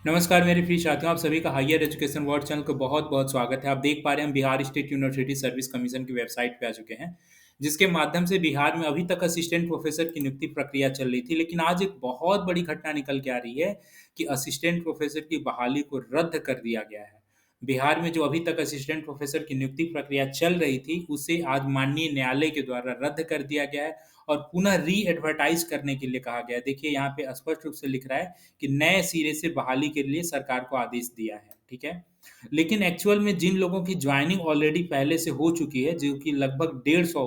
नमस्कार मेरे प्रिय साथियों, आप सभी का हायर एजुकेशन वर्ल्ड चैनल को बहुत-बहुत स्वागत है। आप देख पा रहे हैं हम Bihar state university service commission की वेबसाइट पे आ चुके हैं, जिसके माध्यम से बिहार में अभी तक असिस्टेंट प्रोफ़ेसर की नियुक्ति प्रक्रिया चल रही थी। लेकिन आज एक बहुत बड़ी घटना निकल के आ रही है कि असिस्टेंट प्रोफ़ेसर की बहाली को रद्द कर दिया गया है। बिहार में जो अभी तक असिस्टेंट प्रोफ़ेसर की नियुक्ति प्रक्रिया चल रही थी, उसे आज माननीय न्यायालय के द्वारा रद्द कर दिया गया है और पुनः री-एडवर्टाइज़ करने के लिए कहा गया है। देखिए यहाँ पे स्पष्ट रूप से लिख रहा है कि नए सिरे से बहाली के लिए सरकार को आदेश दिया है, ठीक है? लेकिन एक्चुअल में जिन लोगों की जॉइनिंग ऑलरेडी पहले से हो चुकी है, जो कि लगभग 150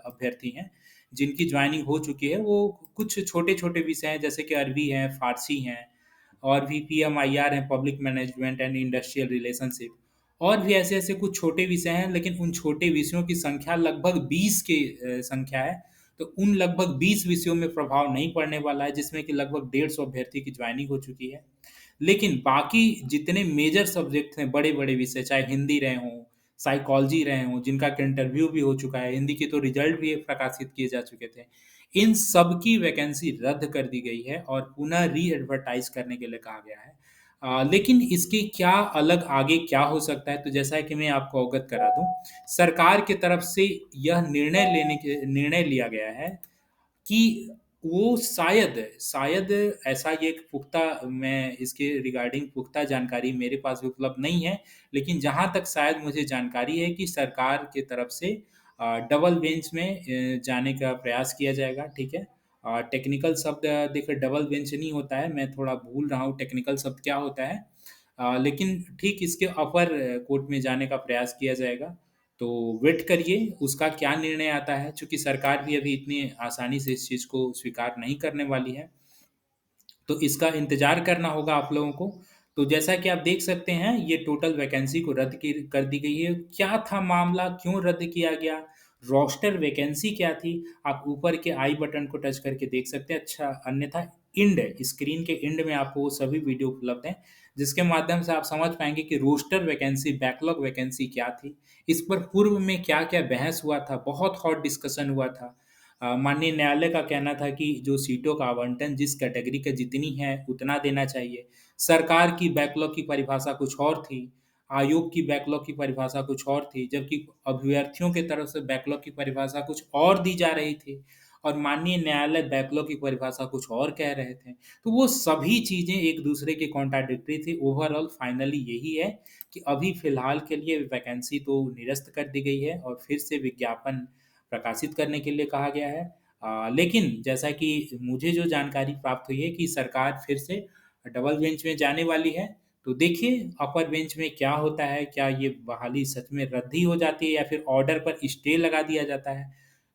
अभ्यर्थी हैं, जिनकी जॉइनिंग हो चुकी है, वो कुछ छोटे-छोटे विषय हैं जैसे कि अरबी है, फ़ारसी हैं और भी पीएमआईआर है, public management and industrial relationship और भी ऐसे-ऐसे कुछ छोटे विषय हैं, लेकिन उन छोटे विषयों की संख्या लगभग 20 की संख्या है। तो उन लगभग 20 विषयों में प्रभाव नहीं पड़ने वाला है, जिसमें कि लगभग 150 अभ्यर्थी की जॉइनिंग हो चुकी है। लेकिन बाकी जितने मेजर सब्जेक्ट हैं, बड़े-बड़े विषय, चाहे हिंदी रहे हों, साइकोलॉजी रहे हों, जिनका कि इंटरव्यू भी हो चुका है, हिंदी के तो रिजल्ट भी प्रकाशित किए जा चुके थे। इन सब की वैकेंसी रद्द कर दी गई है और पुनः री-एडवर्टाइज़ करने के लिए कहा गया है। लेकिन इसके क्या अलग आगे क्या हो सकता है, तो जैसा कि मैं आपको अवगत करा दूँ, सरकार की तरफ से यह निर्णय लिया गया है कि वो शायद शायद ऐसा ये एक पुख्ता मैं इसके रिगार्डिंग पुख्ता जानकारी मेरे पास भी उपलब्ध नहीं है, लेकिन जहाँ तक शायद मुझे जानकारी है कि सरकार की तरफ से डबल बेंच में जाने का प्रयास किया जाएगा, ठीक है? टेक्निकल शब्द देखिए डबल बेंच नहीं होता है, मैं थोड़ा भूल रहा हूँ टेक्निकल शब्द क्या होता है। लेकिन ठीक इसके अपर कोर्ट में जाने का प्रयास किया जाएगा। तो वेट करिए, उसका क्या निर्णय आता है, चूँकि सरकार भी अभी इतनी आसानी से इस चीज़ को स्वीकार नहीं करने वाली है। तो इसका इंतज़ार करना होगा आप लोगों को। तो जैसा कि आप देख सकते हैं, ये टोटल वैकेंसी को रद्द की कर दी गई है। क्या था मामला? क्यों रद्द किया गया? रोस्टर वैकेंसी क्या थी? आप ऊपर के आई बटन को टच करके देख सकते हैं। अच्छा, अन्यथा एंड स्क्रीन के एंड में आपको वो सभी वीडियो उपलब्ध हैं, जिसके माध्यम से आप समझ पाएँगे कि रोस्टर वैकेंसी, बैकलॉग वैकेंसी क्या थी? इस पर पूर्व में क्या-क्या बहस हुआ था? बहुत हॉट डिस्कशन हुआ था। माननीय न्यायालय का कहना था कि जो सीटों का आवंटन जिस कैटेगरी का जितनी है उतना देना चाहिए। सरकार की बैकलॉग की परिभाषा कुछ और थी, आयोग की बैकलॉग की परिभाषा कुछ और थी, जबकि अभ्यर्थियों की तरफ से बैकलॉग की परिभाषा कुछ और दी जा रही थी और माननीय न्यायालय बैकलॉग की परिभाषा कुछ और कह रहे थे। तो वो सभी चीज़ें एक-दूसरे के कॉन्ट्राडिक्टरी थी। ओवरऑल फाइनली यही है कि अभी फ़िलहाल के लिए वैकेंसी तो निरस्त कर दी गई है और फिर से विज्ञापन प्रकाशित करने के लिए कहा गया है। लेकिन जैसा कि मुझे जो जानकारी प्राप्त हुई है कि सरकार फिर से डबल बेंच में जाने वाली है। तो देखिए अपर बेंच में क्या होता है, क्या ये बहाली सच में रद्द ही हो जाती है या फिर ऑर्डर पर स्टे लगा दिया जाता है।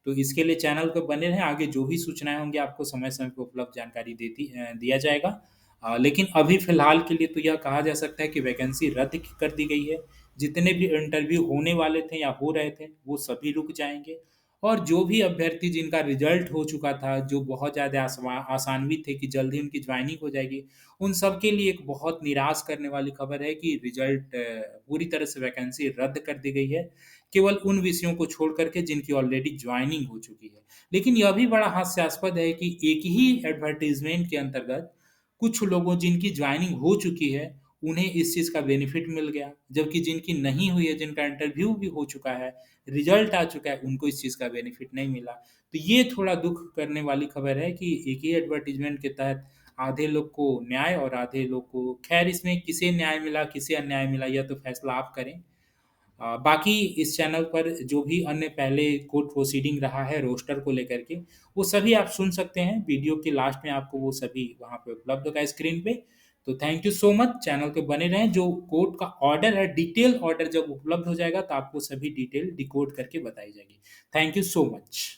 तो इसके लिए चैनल पे बने रहें, आगे जो भी सूचनाएँ होंगी आपको समय-समय पे उपलब्ध जानकारी दिया जाएगा। लेकिन अभी फ़िलहाल के लिए तो यह कहा जा सकता है कि वैकेंसी रद्द कर दी गई है। जितने भी इंटरव्यू होने वाले थे या हो रहे थे, वो सभी रुक जाएँगे और जो भी अभ्यर्थी जिनका रिज़ल्ट हो चुका था, जो बहुत ज़्यादा आशान्वित थे कि जल्द ही उनकी जॉइनिंग हो जाएगी, उन सबके लिए एक बहुत निराश करने वाली खबर है कि रिज़ल्ट पूरी तरह से वैकेंसी रद्द कर दी गई है, केवल उन विषयों को छोड़ कर के जिनकी ऑलरेडी जॉइनिंग हो चुकी है। लेकिन यह भी बड़ा हास्यास्पद है कि एक ही एडवर्टाइज़मेंट के अंतर्गत कुछ लोगों जिनकी जॉइनिंग हो चुकी है, उन्हें इस चीज़ का बेनिफिट मिल गया, जबकि जिनकी नहीं हुई है, जिनका इंटरव्यू भी हो चुका है, रिज़ल्ट आ चुका है, उनको इस चीज़ का बेनिफिट नहीं मिला। तो ये थोड़ा दुःख करने वाली खबर है कि एक ही एडवर्टाइज़मेंट के तहत आधे लोग को न्याय और आधे लोग को खैर इसमें किसे न्याय मिला, किसे अन्याय मिला, यह तो फैसला आप करें। बाकी इस चैनल पर जो भी अन्य पहले कोर्ट प्रोसीडिंग रहा है रोस्टर को लेकर के, वो सभी आप सुन सकते हैं। वीडियो के लास्ट में आपको वो सभी वहाँ पे उपलब्ध होगा स्क्रीन पे। तो thank you so much, channel पे बने रहें। जो कोर्ट का ऑर्डर है, डिटेल ऑर्डर जब उपलब्ध हो जाएगा, तो आपको सभी डिटेल डिकोड करके बताई जाएगी। Thank you so much.